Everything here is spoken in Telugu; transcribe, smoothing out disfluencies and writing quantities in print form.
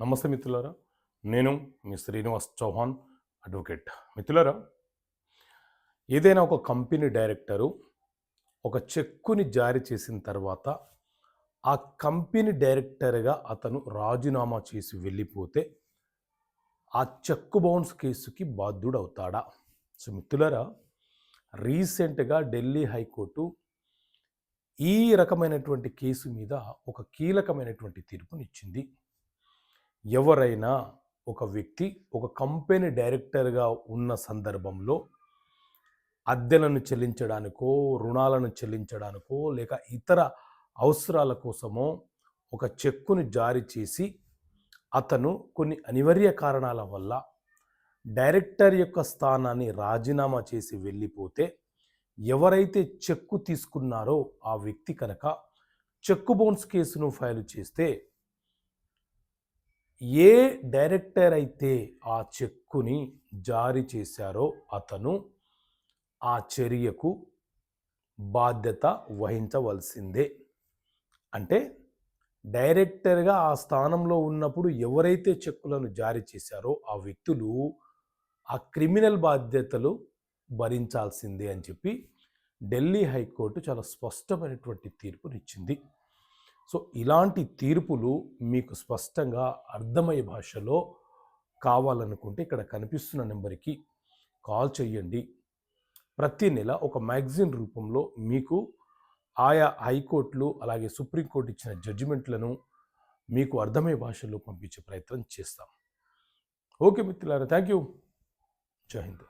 నమస్తే మిత్రులారా, నేను మీ శ్రీనివాస్ చౌహాన్ అడ్వకేట్. మిత్రులారా, ఏదైనా ఒక కంపెనీ డైరెక్టరు ఒక చెక్కుని జారీ చేసిన తర్వాత ఆ కంపెనీ డైరెక్టర్గా అతను రాజీనామా చేసి వెళ్ళిపోతే ఆ చెక్కు బౌన్స్ కేసుకి బాధ్యుడవుతాడా? సో మిత్రులారా, రీసెంట్గా ఢిల్లీ హైకోర్టు ఈ రకమైనటువంటి కేసు మీద ఒక కీలకమైనటువంటి తీర్పునిచ్చింది. ఎవరైనా ఒక వ్యక్తి ఒక కంపెనీ డైరెక్టర్గా ఉన్న సందర్భంలో అద్దెలను చెల్లించడానికో, రుణాలను చెల్లించడానికో, లేక ఇతర అవసరాల కోసమో ఒక చెక్కుని జారీ చేసి అతను కొన్ని అనివార్య కారణాల వల్ల డైరెక్టర్ యొక్క స్థానాన్ని రాజీనామా చేసి వెళ్ళిపోతే, ఎవరైతే చెక్కు తీసుకున్నారో ఆ వ్యక్తి కనుక చెక్కు బౌన్స్ కేసును ఫైల్ చేస్తే, ఏ డైరెక్టర్ అయితే ఆ చెక్కుని జారీ చేశారో అతను ఆ చర్యకు బాధ్యత వహించవలసిందే. అంటే డైరెక్టర్గా ఆ స్థానంలో ఉన్నప్పుడు ఎవరైతే చెక్కులను జారీ చేశారో ఆ వ్యక్తులు ఆ క్రిమినల్ బాధ్యతలు భరించాల్సిందే అని చెప్పి ఢిల్లీ హైకోర్టు చాలా స్పష్టమైనటువంటి తీర్పునిచ్చింది. సో ఇలాంటి తీర్పులు మీకు స్పష్టంగా అర్థమయ్యే భాషలో కావాలనుకుంటే ఇక్కడ కనిపిస్తున్న నెంబర్కి కాల్ చేయండి. ప్రతి నెల ఒక మ్యాగజైన్ రూపంలో మీకు ఆయా హైకోర్టులు అలాగే సుప్రీంకోర్టు ఇచ్చిన జడ్జిమెంట్లను మీకు అర్థమయ్యే భాషలో పంపించే ప్రయత్నం చేస్తాం. ఓకే మిత్రులారా, థ్యాంక్ యూ. జై హింద్.